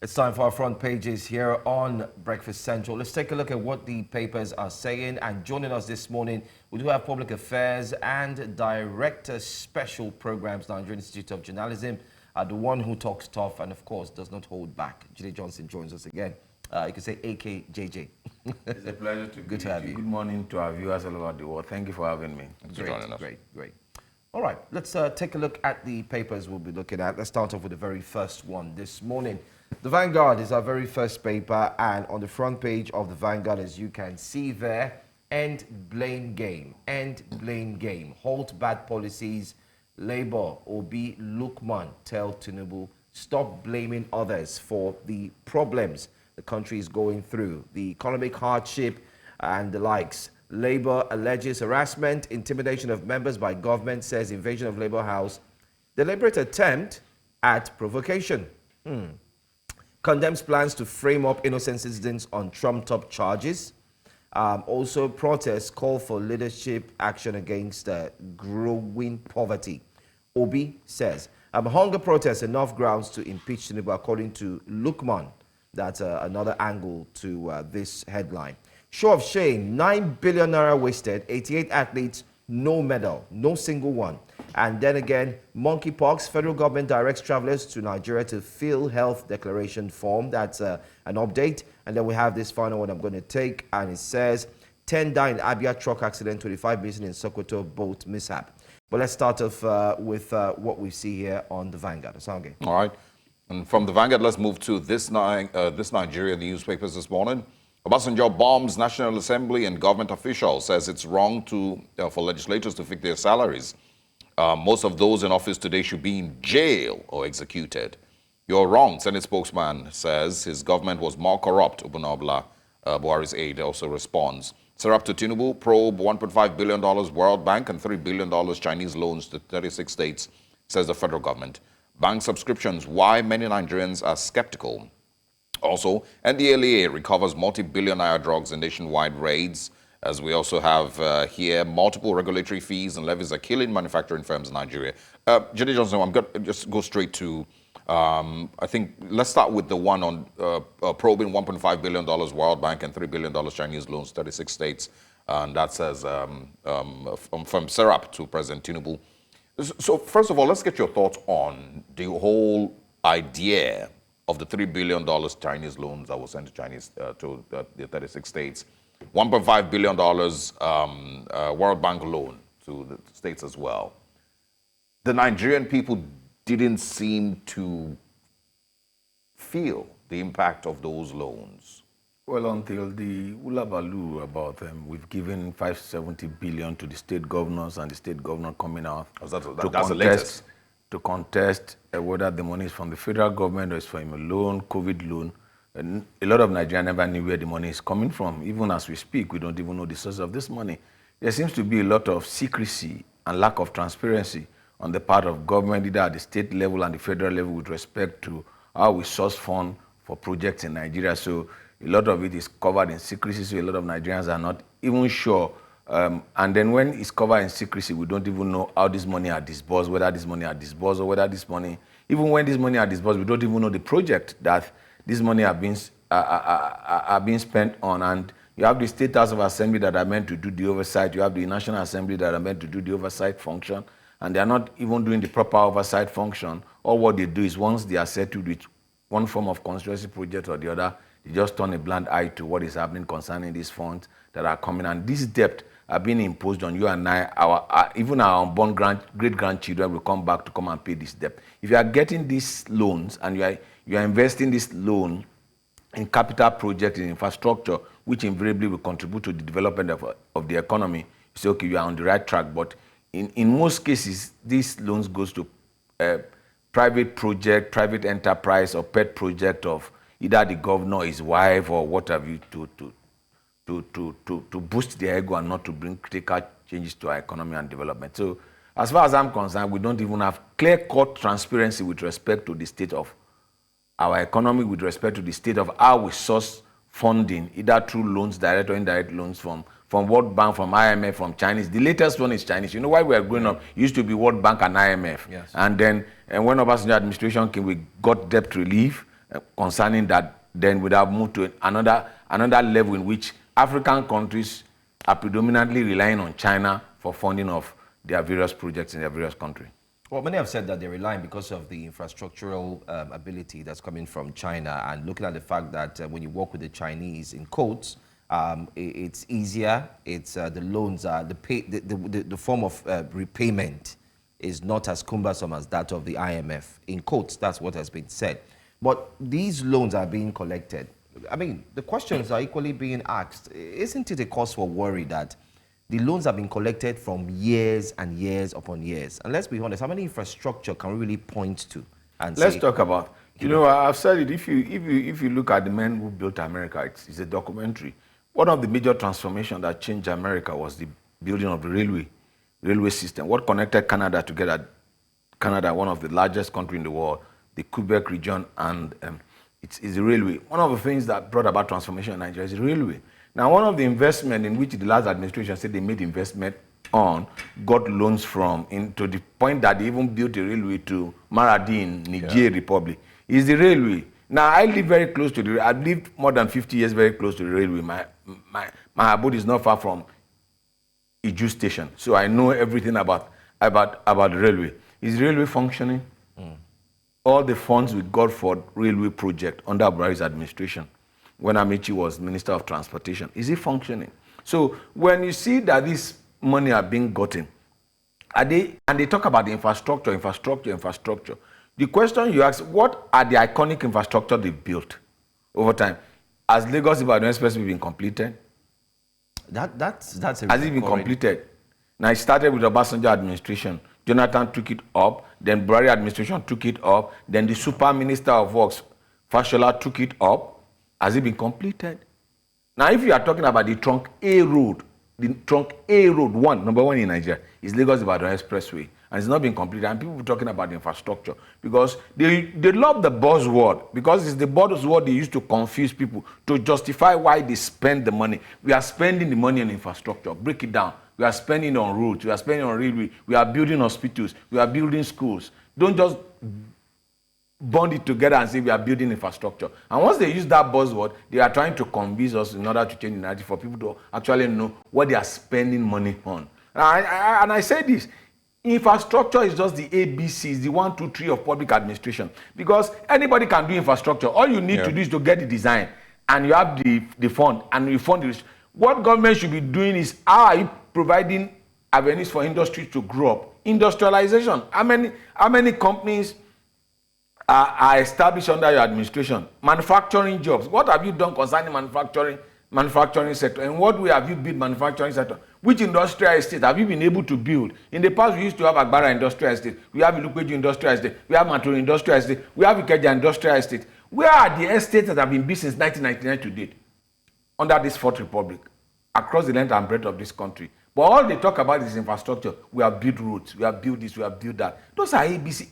It's time for our front pages here on Breakfast Central. Let's take a look at what the papers are saying. And joining us this morning, we do have Public Affairs and Director Special Programs, Nigerian Institute of Journalism, the one who talks tough and, of course, does not hold back. Jide Johnson joins us again. You can say AKJJ. It's a pleasure to Good to have you. Good morning to our viewers all over the world. Thank you for having me. Great. All right, let's take a look at the papers we'll be looking at. Let's start off with the very first one this morning. The Vanguard is our very first paper, and on the front page of the Vanguard, as you can see there, end blame game, halt bad policies, Labour, Obi, Lukman tell Tinubu, stop blaming others for the problems the country is going through, the economic hardship and the likes. Labour alleges harassment, intimidation of members by government, says invasion of Labour House, deliberate attempt at provocation. Condemns plans to frame up innocent citizens on trumped-up charges. Also, protests call for leadership action against growing poverty. Obi says, hunger protests enough grounds to impeach Tinubu, according to Lukman. That's another angle to this headline. Show of shame, 9 billion naira wasted, 88 athletes, no medal, no single one. And then again, monkeypox, federal government directs travelers to Nigeria to fill health declaration form. That's an update. And then we have this final one I'm going to take, and it says, 10 die in Abia truck accident, 25 missing in Sokoto boat mishap. But let's start off with what we see here on the Vanguard. Osange. All right. And from the Vanguard, let's move to this Nigeria, the newspapers this morning. Obasanjo bombs National Assembly and government officials, says it's wrong for legislators to fix their salaries. Most of those in office today should be in jail or executed. You're wrong, Senate spokesman says his government was more corrupt. Obunobla, Buhari's aide, also responds. Serap to Tinubu, probe $1.5 billion World Bank and $3 billion Chinese loans to 36 states, says the federal government. Bank subscriptions, why many Nigerians are skeptical. Also, NDLEA recovers multi-billion naira drugs in nationwide raids. As we also have here, multiple regulatory fees and levies are killing manufacturing firms in Nigeria. Jide Johnson, I'm going to just go straight to, I think, let's start with the one on probing $1.5 billion World Bank and $3 billion Chinese loans, 36 states. And that says from Serap to President Tinubu. So first of all, let's get your thoughts on the whole idea of the $3 billion Chinese loans that were sent to the 36 states. $1.5 billion World Bank loan to the states as well. The Nigerian people didn't seem to feel the impact of those loans. Well, until the Ulabalu about them, we've given 570 billion to the state governors, and the state governor coming out that's the latest. To contest whether the money is from the federal government or it's from a loan, COVID loan. And a lot of Nigerians never knew where the money is coming from. Even as we speak, we don't even know the source of this money. There seems to be a lot of secrecy and lack of transparency on the part of government, either at the state level and the federal level, with respect to how we source funds for projects in Nigeria. So a lot of it is covered in secrecy, so a lot of Nigerians are not even sure. And then when it's covered in secrecy, we don't even know how this money are disbursed, whether this money are disbursed or whether this money, even when this money are disbursed, we don't even know the project that this money are being spent on. And you have the State House of Assembly that are meant to do the oversight. You have the National Assembly that are meant to do the oversight function. And they are not even doing the proper oversight function. All what they do is once they are settled with one form of constituency project or the other, they just turn a blind eye to what is happening concerning these funds that are coming. And this debt are being imposed on you and I. Even our unborn great-grandchildren will come back to come and pay this debt. If you are getting these loans and you are investing this loan in capital projects, in infrastructure, which invariably will contribute to the development of the economy, you say, okay, you are on the right track. But in most cases, these loans goes to private project, private enterprise, or pet project of either the governor, his wife, or what have you, to boost their ego and not to bring critical changes to our economy and development. So as far as I'm concerned, we don't even have clear-cut transparency with respect to the state of our economy, with respect to the state of how we source funding, either through loans, direct or indirect loans from World Bank, from IMF, from Chinese. The latest one is Chinese. You know why we are growing up? It used to be World Bank and IMF. Yes. And then when Obasanjo administration came, we got debt relief. concerning that, then we'd have moved to another level in which African countries are predominantly relying on China for funding of their various projects in their various countries. Well, many have said that they're relying because of the infrastructural ability that's coming from China, and looking at the fact that when you work with the Chinese, in quotes, it's easier. It's the loans are the form of repayment is not as cumbersome as that of the IMF. In quotes, that's what has been said. But these loans are being collected. I mean, the questions are equally being asked. Isn't it a cause for worry that the loans have been collected from years and years upon years? And let's be honest, how many infrastructure can we really point to? And let's talk about, I've said it, if you look at the men who built America, it's a documentary. One of the major transformations that changed America was the building of the railway system. What connected Canada together, Canada, one of the largest countries in the world, the Quebec region, and it's the railway. One of the things that brought about transformation in Nigeria is the railway. Now, one of the investment in which the last administration said they made investment on, got loans from, to the point that they even built a railway to Maradi in Niger Republic, is the railway. Now, I live very close to the railway. I've lived more than 50 years very close to the railway. My abode is not far from Iju Station, so I know everything about the railway. Is the railway functioning? All the funds we got for railway project under Buhari's administration, when Amici was Minister of Transportation, is it functioning? So when you see that this money are being gotten, and they talk about the infrastructure. The question you ask, what are the iconic infrastructure they built over time? Has Lagos-Ibadan Expressway been completed? That's Has it been completed? Now, it started with the Obasanjo administration. Jonathan took it up. Then Buhari administration took it up. Then the Super Minister of Works, Fashola, took it up. Has it been completed? Now, if you are talking about the Trunk A road, number one in Nigeria, is Lagos-Ibadan Expressway. And it's not been completed. And people are talking about the infrastructure because they love the buzzword, because it's the buzzword they use to confuse people, to justify why they spend the money. We are spending the money on infrastructure. Break it down. We are spending on roads. We are spending on railway. We are building hospitals. We are building schools. Don't just bond it together and say we are building infrastructure. And once they use that buzzword, they are trying to convince us in order to change the narrative for people to actually know what they are spending money on. And I say this, infrastructure is just the ABCs, the 1, 2, 3 of public administration. Because anybody can do infrastructure. All you need to do is to get the design, and you have the fund, and you fund it. What government should be doing is, how are you providing avenues for industry to grow up? Industrialization. How many companies are established under your administration? Manufacturing jobs. What have you done concerning manufacturing sector? In what way have you built manufacturing sector? Which industrial estate have you been able to build? In the past, we used to have Agbara Industrial Estate. We have Ilupeju Industrial Estate. We have Matoro Industrial Estate. We have Ikeja Industrial Estate. Where are the estates that have been built since 1999 to date? Under this Fourth Republic, across the length and breadth of this country. But all they talk about is infrastructure. We have built roads. We have built this. We have built that. Those are ABC.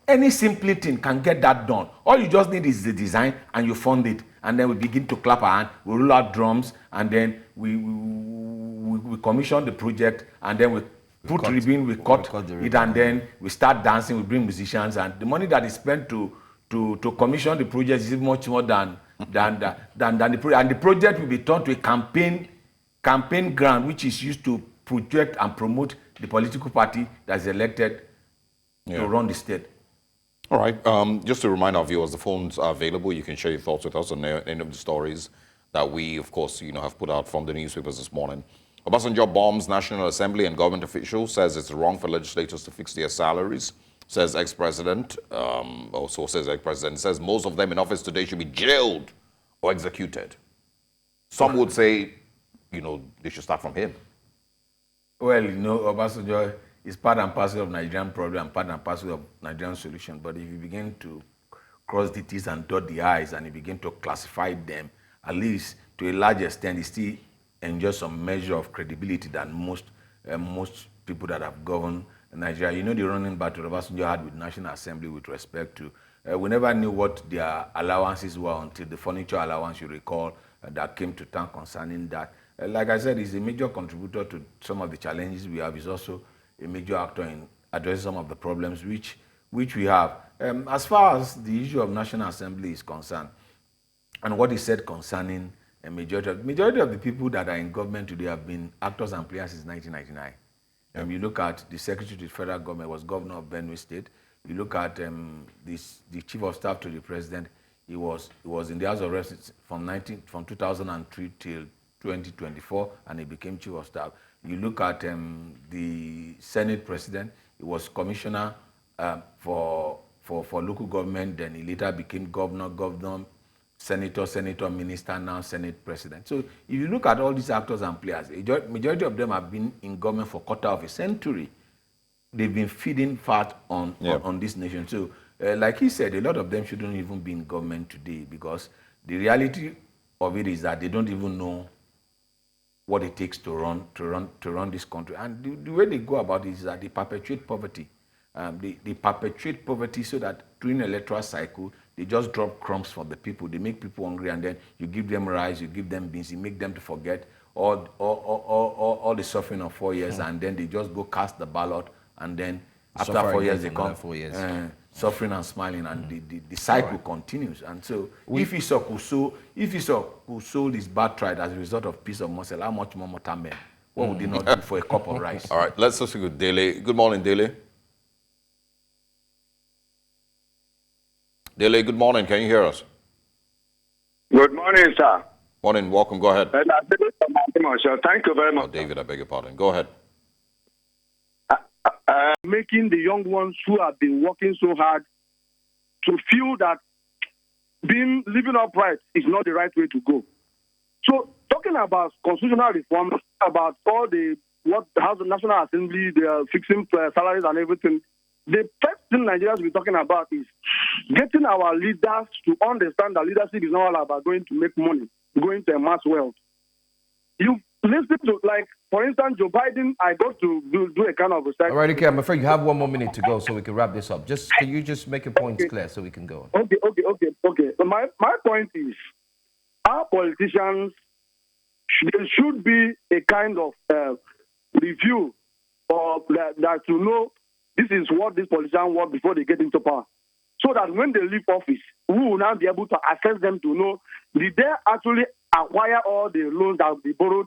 Any simple thing can get that done. All you just need is the design, and you fund it. And then we begin to clap our hand, we roll out drums, and then we commission the project, and then we put ribbon, we cut it, and then we start dancing, we bring musicians, and the money that is spent to commission the project is much more than the project. And the project will be turned to a campaign ground, which is used to project and promote the political party that is elected to run the state. All right. Just to remind our viewers, the phones are available. You can share your thoughts with us on any of the stories that we, of course, have put out from the newspapers this morning. Obasanjo bombs National Assembly and government officials, says it's wrong for legislators to fix their salaries, says ex-president. Also says ex-president, says most of them in office today should be jailed or executed. Some would say, they should start from him. Well, Obasanjo is part and parcel of Nigerian problem, part and parcel of Nigerian solution. But if you begin to cross the T's and dot the I's, and you begin to classify them, at least to a large extent, it still enjoys some measure of credibility than most people that have governed Nigeria. The running battle Obasanjo had with National Assembly with respect to, we never knew what their allowances were until the furniture allowance, you recall, that came to town concerning that. Like I said, he's a major contributor to some of the challenges we have. He's also a major actor in addressing some of the problems which which we have. As far as the issue of National Assembly is concerned, and what is said concerning a majority of the people that are in government today have been actors and players since 1999. You look at the Secretary to the federal government was governor of Benue State. You look at the chief of staff to the president. He was in the House of Reps from 2003 till 2024, and he became chief of staff. You look at the Senate president. He was commissioner for local government. Then he later became governor, senator, minister, now Senate president. So if you look at all these actors and players, majority of them have been in government for a quarter of a century. They've been feeding fat on this nation. So like he said, a lot of them shouldn't even be in government today, because the reality of it is that they don't even know what it takes to run this country. And the way they go about it is that they perpetuate poverty. They perpetuate poverty so that during the electoral cycle, they just drop crumbs for the people. They make people hungry, and then you give them rice, you give them beans, you make them to forget all the suffering of 4 years, and then they just go cast the ballot, and then after 4 years they come 4 years. Suffering and smiling, and the cycle continues. And so if Esau could sold his birthright as a result of piece of muscle, how much more men? What would he not do for a cup of rice? All right, let's speak with Dele. Good morning, Dele. Dele, good morning. Can you hear us? Good morning, sir. Morning. Welcome. Go ahead. Thank you very much. Oh, David, I beg your pardon. Go ahead. Making the young ones who have been working so hard to feel that living upright is not the right way to go. So, talking about constitutional reform, about all what the House of National Assembly, they are fixing salaries and everything. The first thing Nigerians will be talking about is getting our leaders to understand that leadership is not all about going to make money, going to amass wealth. You listen to, like, for instance, Joe Biden, I got to do a kind of research. All right, okay, I'm afraid you have 1 more minute to go, so we can wrap this up. Can you just make your points clear so we can go on? Okay. So my point is, our politicians, there should be a kind of review of that to know this is what these politicians want before they get into power. So that when they leave office, we will now be able to assess them to know, did they actually acquire all the loans that they borrowed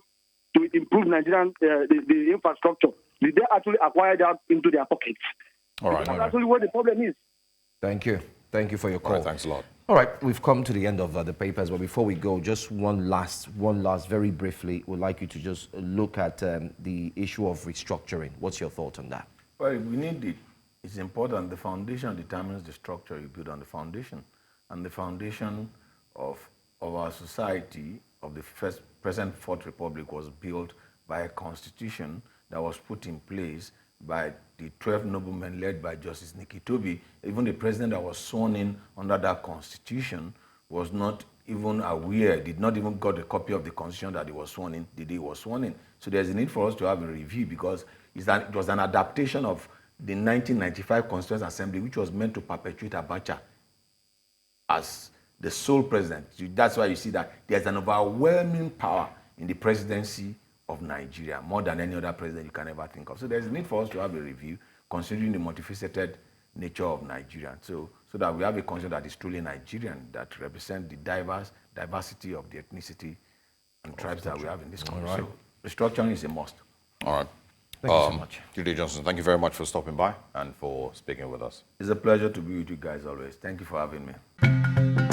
to improve Nigerian the infrastructure? Did they actually acquire that into their pockets? All right. That's actually what the problem is. Thank you. Thank you for your call. All right, thanks a lot. All right, we've come to the end of the papers, but before we go, just one last, very briefly, we'd like you to just look at the issue of restructuring. What's your thought on that? Well, we need it. It's important. The foundation determines the structure you build on the foundation. And the foundation of our society, of the present Fourth Republic, was built by a constitution that was put in place by the 12 noblemen led by Justice Nikitobi. Even the president that was sworn in under that constitution was not even aware, did not even got a copy of the constitution that he was sworn in the day he was sworn in. So there's a need for us to have a review, because it was an adaptation of the 1995 Constituent Assembly, which was meant to perpetuate Abacha as the sole president. That's why you see that there's an overwhelming power in the presidency of Nigeria, more than any other president you can ever think of. So there's a need for us to have a review, considering the multifaceted nature of Nigeria, so that we have a constitution that is truly Nigerian, that represents the diversity of the ethnicity and tribes that we have in this country. Right. So restructuring is a must. All right. Thank you so much. Jide Johnson, thank you very much for stopping by and for speaking with us. It's a pleasure to be with you guys always. Thank you for having me.